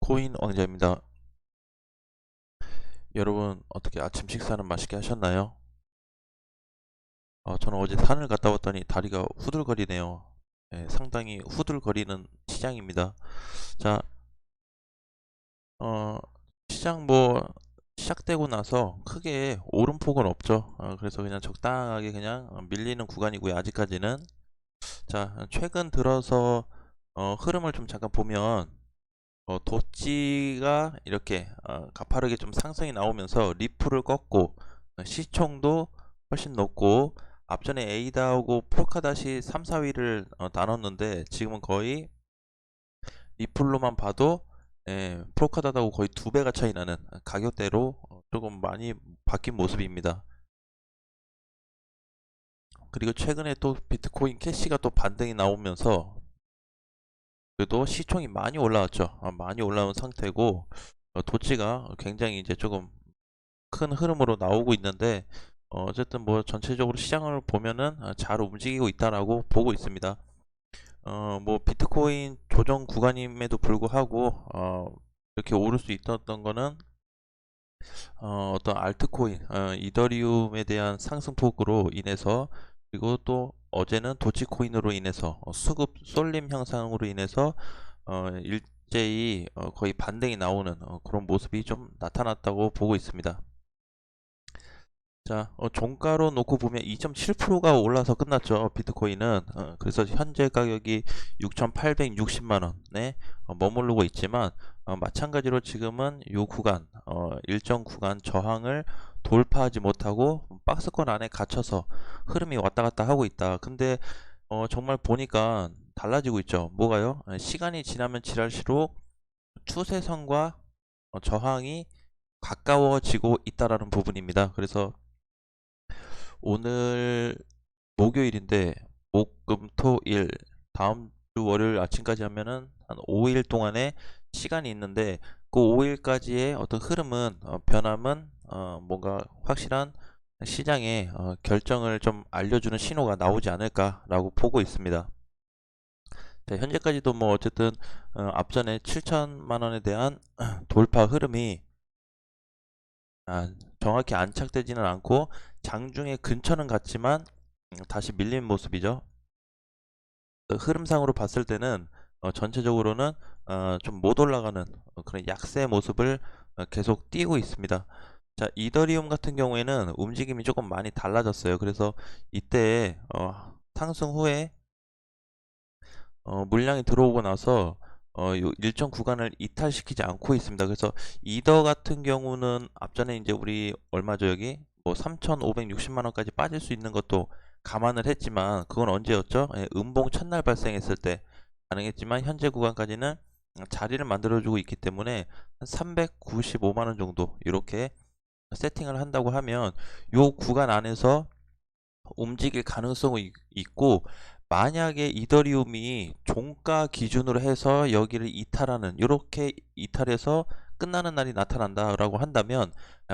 비트코인 왕자입니다. 여러분 어떻게 아침 식사는 맛있게 하셨나요? 저는 어제 산을 갔다 왔더니 다리가 후들거리네요. 상당히 후들거리는 시장입니다. 자, 어, 시장 시작되고 나서 크게 오름폭은 없죠. 그래서 그냥 적당하게 그냥 밀리는 구간이고요. 아직까지는. 자, 최근 들어서 흐름을 좀 잠깐 보면 도찌가 이렇게 가파르게 좀 상승이 나오면서 리플을 꺾고 시총도 훨씬 높고 앞전에 에이다하고 폴카닷이 3, 4위를 나눴는데 지금은 거의 리플로만 봐도 폴카닷하고 거의 2배가 차이 나는 가격대로 조금 많이 바뀐 모습입니다. 그리고 최근에 또 비트코인 캐시가 또 반등이 나오면서 그래도 시총이 많이 올라왔죠. 많이 올라온 상태고 도치가 굉장히 이제 조금 큰 흐름으로 나오고 있는데 어쨌든 뭐 전체적으로 시장을 보면은 잘 움직이고 있다라고 보고 있습니다. 뭐 비트코인 조정 구간임에도 불구하고 이렇게 오를 수 있었던 거는 어떤 알트코인, 이더리움에 대한 상승폭으로 인해서 그리고 또 어제는 도치코인으로 인해서 수급 쏠림 현상으로 인해서 일제히 거의 반등이 나오는 그런 모습이 좀 나타났다고 보고 있습니다. 자, 종가로 놓고 보면 2.7%가 올라서 끝났죠. 비트코인은. 그래서 현재 가격이 6,860만 원에 머무르고 있지만 마찬가지로 지금은 요 구간, 일정 구간 저항을 돌파하지 못하고 박스권 안에 갇혀서 흐름이 왔다 갔다 하고 있다. 근데 정말 보니까 달라지고 있죠. 뭐가요? 시간이 지나면 지날수록 추세선과 저항이 가까워지고 있다라는 부분입니다. 그래서 오늘 목요일인데 목, 금, 토, 일 다음 주 월요일 아침까지 하면은 한 5일 동안의 시간이 있는데 그 5일까지의 어떤 흐름은 변함은 뭔가 확실한 시장의 결정을 좀 알려주는 신호가 나오지 않을까라고 보고 있습니다. 자, 현재까지도 뭐 어쨌든 앞전에 7천만 원에 대한 돌파 흐름이 정확히 안착되지는 않고 장중에 근처는 갔지만 다시 밀린 모습이죠. 흐름상으로 봤을 때는 전체적으로는 좀 못 올라가는 그런 약세 모습을 계속 띄고 있습니다. 자, 이더리움 같은 경우에는 움직임이 조금 많이 달라졌어요. 그래서 이때 상승 후에 물량이 들어오고 나서 요 일정 구간을 이탈시키지 않고 있습니다. 그래서 이더 같은 경우는 앞전에 이제 우리 얼마죠 여기 뭐 3,560만 원까지 빠질 수 있는 것도 감안을 했지만 그건 언제였죠? 음봉 첫날 발생했을 때 가능했지만 현재 구간까지는 자리를 만들어주고 있기 때문에 한 395만 원 정도 이렇게 세팅을 한다고 하면 요 구간 안에서 움직일 가능성이 있고 만약에 이더리움이 종가 기준으로 해서 여기를 이탈하는 이렇게 이탈해서 끝나는 날이 나타난다라고 한다면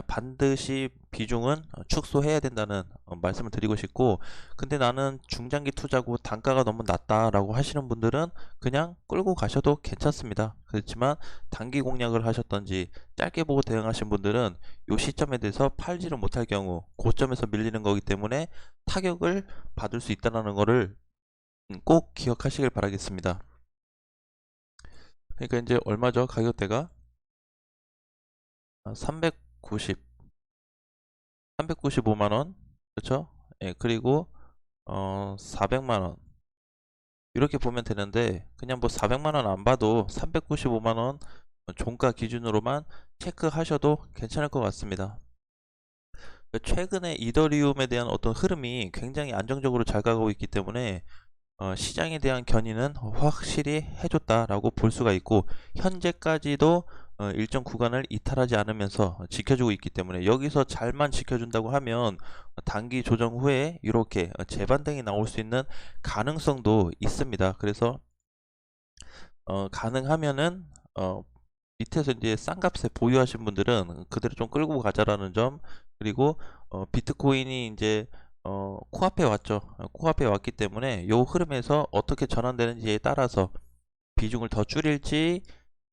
반드시 비중은 축소해야 된다는 말씀을 드리고 싶고 근데 나는 중장기 투자고 단가가 너무 낮다라고 하시는 분들은 그냥 끌고 가셔도 괜찮습니다. 그렇지만 단기 공략을 하셨던지 짧게 보고 대응하신 분들은 이 시점에 대해서 팔지를 못할 경우 고점에서 밀리는 거기 때문에 타격을 받을 수 있다는 거를 꼭 기억하시길 바라겠습니다. 그러니까 이제 얼마죠? 가격대가 390, 395만원 그렇죠? 예, 그리고 400만원 이렇게 보면 되는데 그냥 뭐 400만원 안 봐도 395만원 종가 기준으로만 체크하셔도 괜찮을 것 같습니다. 최근에 이더리움에 대한 어떤 흐름이 굉장히 안정적으로 잘 가고 있기 때문에 시장에 대한 견인은 확실히 해줬다라고 볼 수가 있고 현재까지도 일정 구간을 이탈하지 않으면서 지켜주고 있기 때문에 여기서 잘만 지켜준다고 하면 단기 조정 후에 이렇게 재반등이 나올 수 있는 가능성도 있습니다. 그래서 가능하면은 밑에서 이제 싼 값에 보유하신 분들은 그대로 좀 끌고 가자라는 점 그리고 비트코인이 이제 코앞에 왔죠. 코앞에 왔기 때문에 요 흐름에서 어떻게 전환되는지에 따라서 비중을 더 줄일지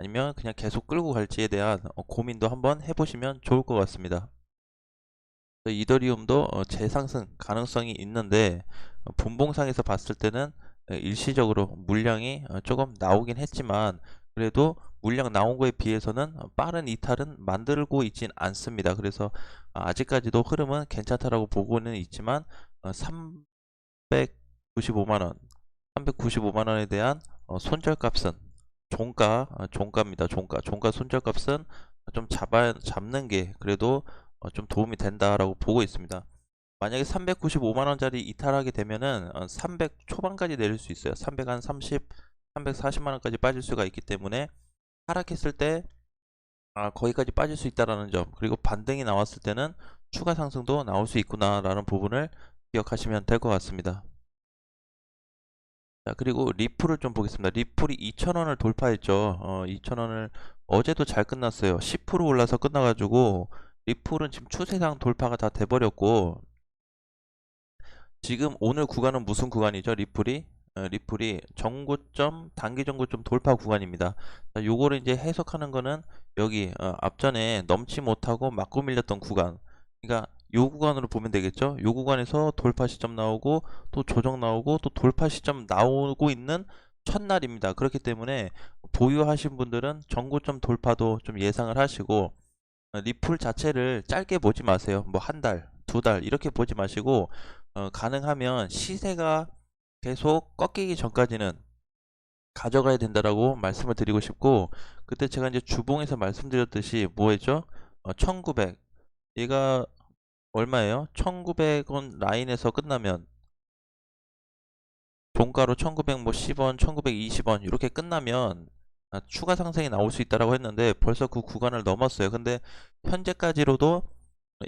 아니면 그냥 계속 끌고 갈지에 대한 고민도 한번 해보시면 좋을 것 같습니다. 이더리움도 재상승 가능성이 있는데 분봉상에서 봤을 때는 일시적으로 물량이 조금 나오긴 했지만 그래도 물량 나온 거에 비해서는 빠른 이탈은 만들고 있진 않습니다. 그래서 아직까지도 흐름은 괜찮다라고 보고는 있지만 395만원 395만원에 대한 손절값은 종가입니다. 종가 손절값은 좀 잡는 게 그래도 좀 도움이 된다라고 보고 있습니다. 만약에 395만원짜리 이탈하게 되면은 300 초반까지 내릴 수 있어요. 330, 340만원까지 빠질 수가 있기 때문에 하락했을 때 거기까지 빠질 수 있다라는 점, 그리고 반등이 나왔을 때는 추가 상승도 나올 수 있구나라는 부분을 기억하시면 될 것 같습니다. 자, 그리고 리플을 좀 보겠습니다. 리플이 2,000원을 돌파했죠. 2,000원을 어제도 잘 끝났어요. 10% 올라서 끝나가지고 리플은 지금 추세상 돌파가 다 돼버렸고, 지금 오늘 구간은 무슨 구간이죠? 리플이 정고점, 단기 정고점 돌파 구간입니다. 자, 요거를 이제 해석하는 거는 여기 앞전에 넘지 못하고 맞고 밀렸던 구간, 그러니까 요 구간으로 보면 되겠죠. 요 구간에서 돌파 시점 나오고 또 조정 나오고 또 돌파 시점 나오고 있는 첫날입니다. 그렇기 때문에 보유하신 분들은 정고점 돌파도 좀 예상을 하시고, 리플 자체를 짧게 보지 마세요. 뭐 한 달, 두 달 이렇게 보지 마시고 가능하면 시세가 계속 꺾이기 전까지는 가져가야 된다라고 말씀을 드리고 싶고, 그때 제가 이제 주봉에서 말씀드렸듯이 뭐였죠? 1900, 얘가 얼마예요? 1900원 라인에서 끝나면 종가로 1910원, 1920원 이렇게 끝나면 추가 상승이 나올 수 있다라고 했는데 벌써 그 구간을 넘었어요. 근데 현재까지로도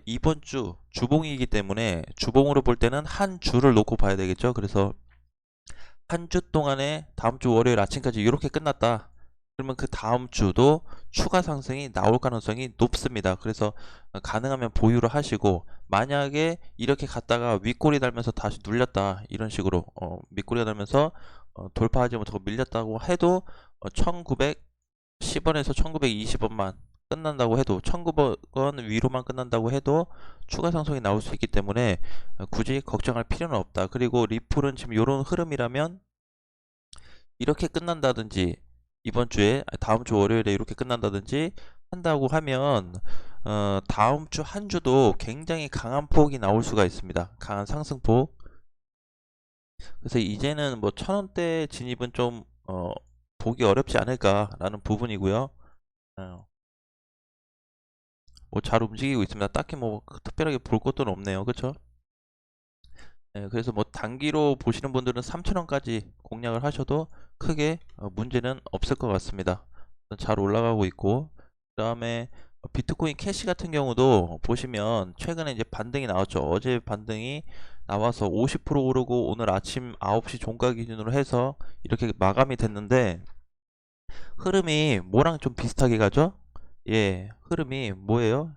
이번 주 주봉이기 때문에 주봉으로 볼 때는 한 주를 놓고 봐야 되겠죠. 그래서 한 주 동안에 다음 주 월요일 아침까지 이렇게 끝났다. 그러면 그 다음 주도 추가 상승이 나올 가능성이 높습니다. 그래서 가능하면 보유를 하시고, 만약에 이렇게 갔다가 윗꼬리 달면서 다시 눌렸다, 이런 식으로 윗꼬리가 달면서 돌파하지 못하고 밀렸다고 해도 1910원에서 1920원만 끝난다고 해도, 1900원 위로만 끝난다고 해도 추가 상승이 나올 수 있기 때문에 굳이 걱정할 필요는 없다. 그리고 리플은 지금 이런 흐름이라면 이렇게 끝난다든지, 이번 주에 다음 주 월요일에 이렇게 끝난다든지 한다고 하면 다음 주 한 주도 굉장히 강한 폭이 나올 수가 있습니다. 강한 상승폭. 그래서 이제는 뭐 1,000원대 진입은 좀 보기 어렵지 않을까라는 부분이고요. 뭐 잘 움직이고 있습니다. 딱히 뭐 특별하게 볼 것도 없네요. 그쵸? 그래서 뭐 단기로 보시는 분들은 3,000원까지 공략을 하셔도 크게 문제는 없을 것 같습니다. 잘 올라가고 있고, 그 다음에 비트코인 캐시 같은 경우도 보시면 최근에 이제 반등이 나왔죠. 어제 반등이 나와서 50% 오르고 오늘 아침 9시 종가 기준으로 해서 이렇게 마감이 됐는데, 흐름이 뭐랑 좀 비슷하게 가죠? 예, 흐름이 뭐예요?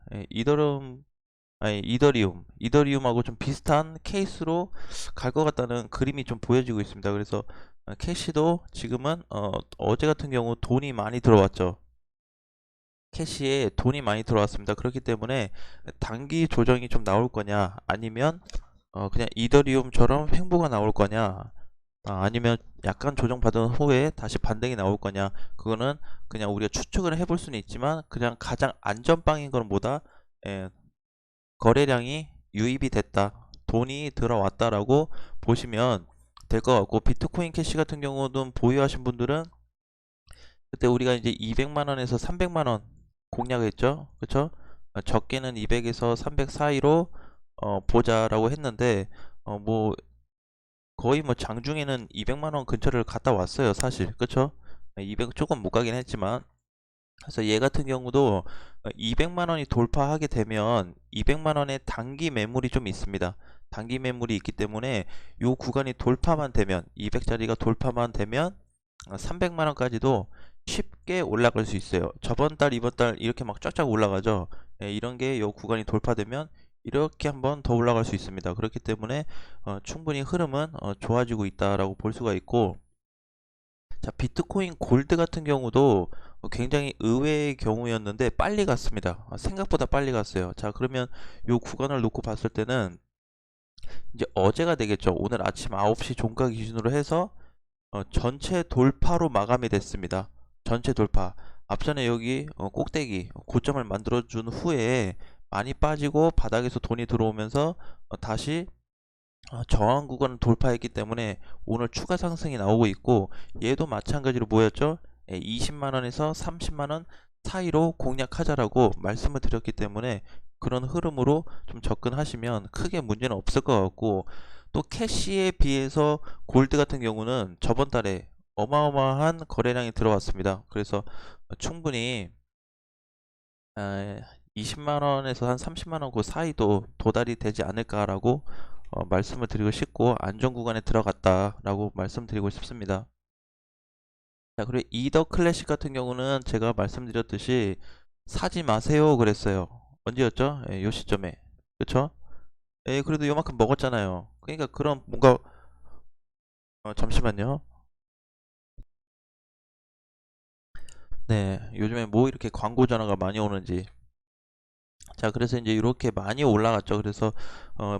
이더리움하고 좀 비슷한 케이스로 갈 것 같다는 그림이 좀 보여지고 있습니다. 그래서 캐시도 지금은 어제 같은 경우 돈이 많이 들어왔죠. 캐시에 돈이 많이 들어왔습니다. 그렇기 때문에 단기 조정이 좀 나올 거냐, 아니면 그냥 이더리움처럼 횡보가 나올 거냐, 아니면 약간 조정받은 후에 다시 반등이 나올 거냐, 그거는 그냥 우리가 추측을 해볼 수는 있지만 그냥 가장 안전빵인 건 뭐다? 거래량이 유입이 됐다, 돈이 들어왔다라고 보시면 될 것 같고, 비트코인 캐시 같은 경우는 보유하신 분들은 그때 우리가 이제 200만원에서 300만원 공략했죠. 그쵸? 적게는 200에서 300 사이로 보자라고 했는데 뭐 거의 뭐 장중에는 200만원 근처를 갔다 왔어요, 사실. 그쵸? 200 조금 못 가긴 했지만, 그래서 얘 같은 경우도 200만원이 돌파하게 되면 200만원의 단기 매물이 좀 있습니다. 단기 매물이 있기 때문에 요 구간이 돌파만 되면, 200짜리가 돌파만 되면 300만원까지도 쉽게 올라갈 수 있어요. 저번 달 이번 달 이렇게 막 쫙쫙 올라가죠. 이런 게 요 구간이 돌파되면 이렇게 한번 더 올라갈 수 있습니다. 그렇기 때문에 충분히 흐름은 좋아지고 있다라고 볼 수가 있고, 자, 비트코인 골드 같은 경우도 굉장히 의외의 경우였는데 빨리 갔습니다. 생각보다 빨리 갔어요. 자, 그러면 요 구간을 놓고 봤을 때는 이제 어제가 되겠죠. 오늘 아침 9시 종가 기준으로 해서 전체 돌파로 마감이 됐습니다. 전체 돌파. 앞전에 여기 꼭대기 고점을 만들어준 후에 많이 빠지고 바닥에서 돈이 들어오면서 다시 저항 구간을 돌파했기 때문에 오늘 추가 상승이 나오고 있고, 얘도 마찬가지로 뭐였죠? 20만원에서 30만원 사이로 공략하자라고 말씀을 드렸기 때문에 그런 흐름으로 좀 접근하시면 크게 문제는 없을 것 같고, 또 캐시에 비해서 골드 같은 경우는 저번 달에 어마어마한 거래량이 들어왔습니다. 그래서 충분히 20만원에서 한 30만원 그 사이도 도달이 되지 않을까라고 말씀을 드리고 싶고, 안전 구간에 들어갔다라고 말씀드리고 싶습니다. 자, 그리고 이더 클래식 같은 경우는 제가 말씀드렸듯이 사지 마세요 그랬어요. 언제였죠? 요 시점에. 그쵸? 그래도 요만큼 먹었잖아요. 그러니까 그런 뭔가 잠시만요. 네, 요즘에 뭐 이렇게 광고 전화가 많이 오는지. 자, 그래서 이제 이렇게 많이 올라갔죠. 그래서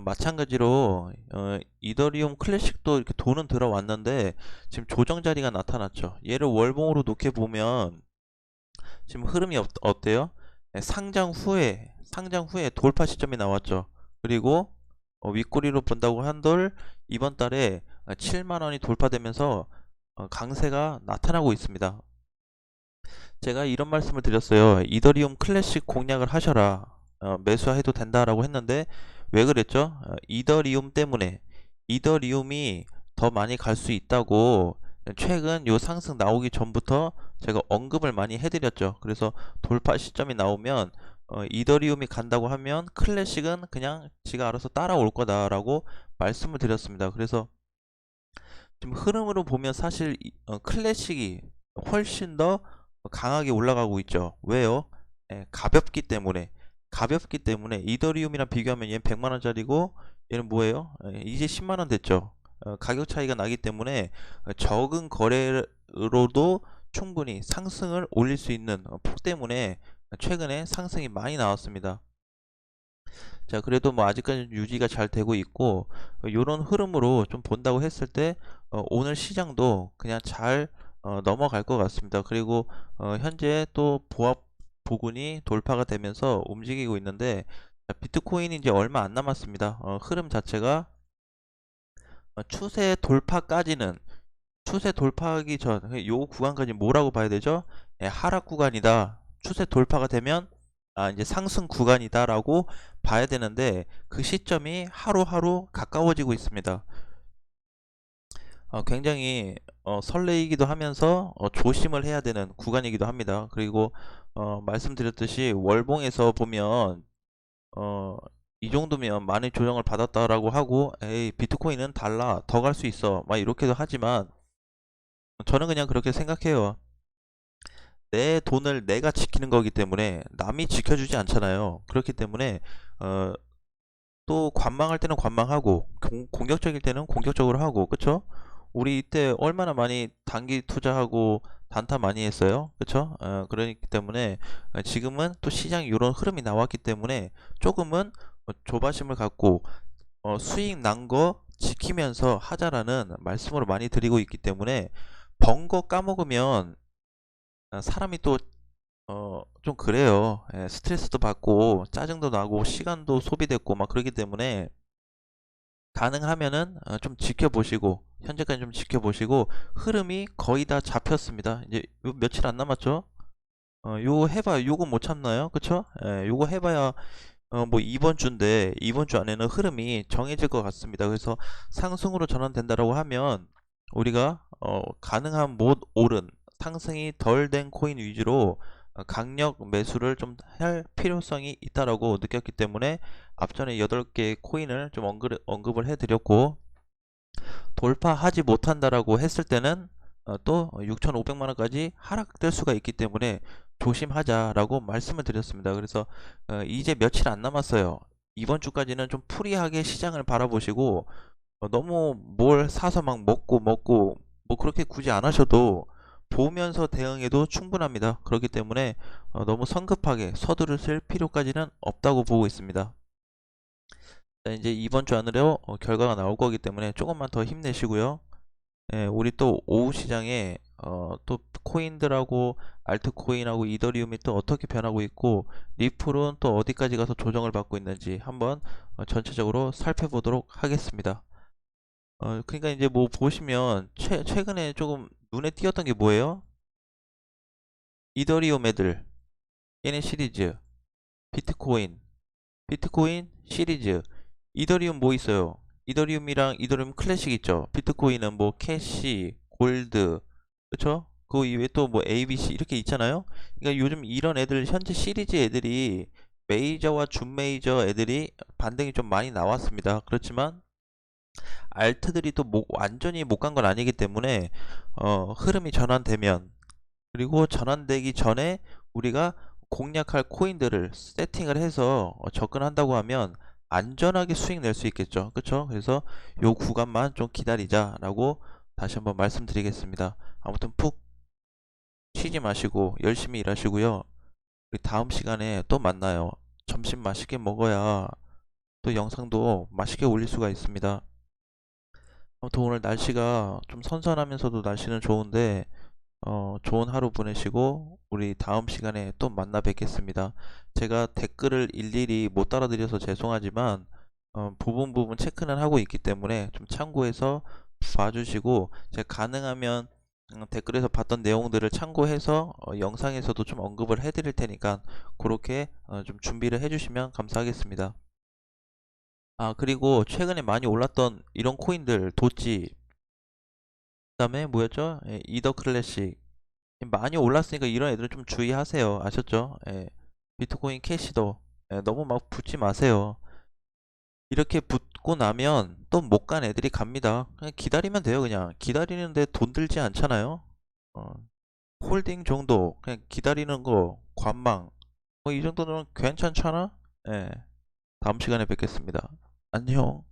마찬가지로 이더리움 클래식도 이렇게 돈은 들어왔는데 지금 조정 자리가 나타났죠. 얘를 월봉으로 놓게 보면 지금 흐름이 어때요? 네, 상장 후에 돌파 시점이 나왔죠. 그리고 윗꼬리로 본다고 한들 이번 달에 7만 원이 돌파되면서 강세가 나타나고 있습니다. 제가 이런 말씀을 드렸어요. 이더리움 클래식 공략을 하셔라. 매수해도 된다라고 했는데 왜 그랬죠? 이더리움 때문에. 이더리움이 더 많이 갈 수 있다고 최근 요 상승 나오기 전부터 제가 언급을 많이 해드렸죠. 그래서 돌파 시점이 나오면 이더리움이 간다고 하면 클래식은 그냥 지가 알아서 따라올 거다라고 말씀을 드렸습니다. 그래서 지금 흐름으로 보면 사실 클래식이 훨씬 더 강하게 올라가고 있죠. 왜요? 가볍기 때문에 이더리움이랑 비교하면 얘는 100만원짜리고 얘는 뭐예요? 이제 10만원 됐죠. 가격 차이가 나기 때문에 적은 거래로도 충분히 상승을 올릴 수 있는 폭 때문에 최근에 상승이 많이 나왔습니다. 자, 그래도 뭐 아직까지 유지가 잘 되고 있고, 요런 흐름으로 좀 본다고 했을 때 오늘 시장도 그냥 잘 넘어갈 것 같습니다. 그리고 현재 또 보합 부근이 돌파가 되면서 움직이고 있는데, 자, 비트코인이 이제 얼마 안 남았습니다. 흐름 자체가 추세 돌파하기 전 요 구간까지 뭐라고 봐야 되죠? 하락 구간이다. 추세 돌파가 되면 이제 상승 구간이다라고 봐야 되는데 그 시점이 하루하루 가까워지고 있습니다. 굉장히 설레이기도 하면서 조심을 해야 되는 구간이기도 합니다. 그리고 말씀드렸듯이 월봉에서 보면 이 정도면 많이 조정을 받았다라고 하고, 에이 비트코인은 달라 더 갈 수 있어 막 이렇게도 하지만 저는 그냥 그렇게 생각해요. 내 돈을 내가 지키는 거기 때문에 남이 지켜주지 않잖아요. 그렇기 때문에 어, 또 관망할 때는 관망하고 공격적일 때는 공격적으로 하고, 그쵸? 우리 이때 얼마나 많이 단기 투자하고 단타 많이 했어요. 그쵸? 그렇기 때문에 지금은 또 시장에 이런 흐름이 나왔기 때문에 조금은 조바심을 갖고 수익 난 거 지키면서 하자라는 말씀으로 많이 드리고 있기 때문에, 번 거 까먹으면 사람이 또 좀 그래요. 스트레스도 받고 짜증도 나고 시간도 소비됐고 막 그러기 때문에 가능하면은 좀 지켜보시고, 현재까지 좀 지켜보시고, 흐름이 거의 다 잡혔습니다. 이제 요 며칠 안 남았죠? 요거 해봐요. 요거 못 참나요? 그쵸? 요거 해봐야 뭐 이번 주인데 이번 주 안에는 흐름이 정해질 것 같습니다. 그래서 상승으로 전환된다라고 하면 우리가 가능한 못 오른 상승이 덜 된 코인 위주로 강력 매수를 좀 할 필요성이 있다라고 느꼈기 때문에 앞전에 8개 코인을 좀 언급을 해드렸고, 돌파하지 못한다라고 했을 때는 또 6,500만원까지 하락될 수가 있기 때문에 조심하자라고 말씀을 드렸습니다. 그래서 이제 며칠 안 남았어요. 이번 주까지는 좀 프리하게 시장을 바라보시고, 너무 뭘 사서 막 먹고 뭐 그렇게 굳이 안 하셔도 보면서 대응해도 충분합니다. 그렇기 때문에 너무 성급하게 서두르실 필요까지는 없다고 보고 있습니다. 자, 이제 이번 주 안으로 결과가 나올 거기 때문에 조금만 더 힘내시고요. 예, 우리 또 오후 시장에 또 코인들하고 알트코인하고 이더리움이 또 어떻게 변하고 있고 리플은 또 어디까지 가서 조정을 받고 있는지 한번 전체적으로 살펴보도록 하겠습니다. 그러니까 이제 뭐 보시면 최근에 조금 눈에 띄었던 게 뭐예요? 이더리움 애들, 얘네 시리즈, 비트코인, 비트코인 시리즈, 이더리움 뭐 있어요? 이더리움이랑 이더리움 클래식 있죠. 비트코인은 뭐 캐시, 골드, 그쵸? 그 이외에 또 뭐 ABC 이렇게 있잖아요. 그러니까 요즘 이런 애들 현재 시리즈 애들이 메이저와 준메이저 애들이 반등이 좀 많이 나왔습니다. 그렇지만 알트들이 또 완전히 못 간 건 아니기 때문에 흐름이 전환되면, 그리고 전환되기 전에 우리가 공략할 코인들을 세팅을 해서 접근한다고 하면 안전하게 수익 낼 수 있겠죠. 그쵸? 그래서 요 구간만 좀 기다리자 라고 다시 한번 말씀드리겠습니다. 아무튼 푹 쉬지 마시고 열심히 일하시고요. 우리 다음 시간에 또 만나요. 점심 맛있게 먹어야 또 영상도 맛있게 올릴 수가 있습니다. 아무튼 오늘 날씨가 좀 선선하면서도 날씨는 좋은데 좋은 하루 보내시고 우리 다음 시간에 또 만나 뵙겠습니다. 제가 댓글을 일일이 못 따라드려서 죄송하지만 부분 체크는 하고 있기 때문에 좀 참고해서 봐주시고, 제가 가능하면 댓글에서 봤던 내용들을 참고해서 영상에서도 좀 언급을 해드릴 테니까 그렇게 좀 준비를 해주시면 감사하겠습니다. 아, 그리고 최근에 많이 올랐던 이런 코인들 도지, 그 다음에 뭐였죠? 예, 이더 클래식 많이 올랐으니까 이런 애들은 좀 주의하세요. 아셨죠? 예. 비트코인 캐시도 너무 막 붙지 마세요. 이렇게 붙고 나면 또 못 간 애들이 갑니다. 그냥 기다리면 돼요. 그냥 기다리는데 돈 들지 않잖아요. 어, 홀딩 정도 그냥 기다리는 거 관망 이 정도는 괜찮잖아. 예. 다음 시간에 뵙겠습니다. 안녕.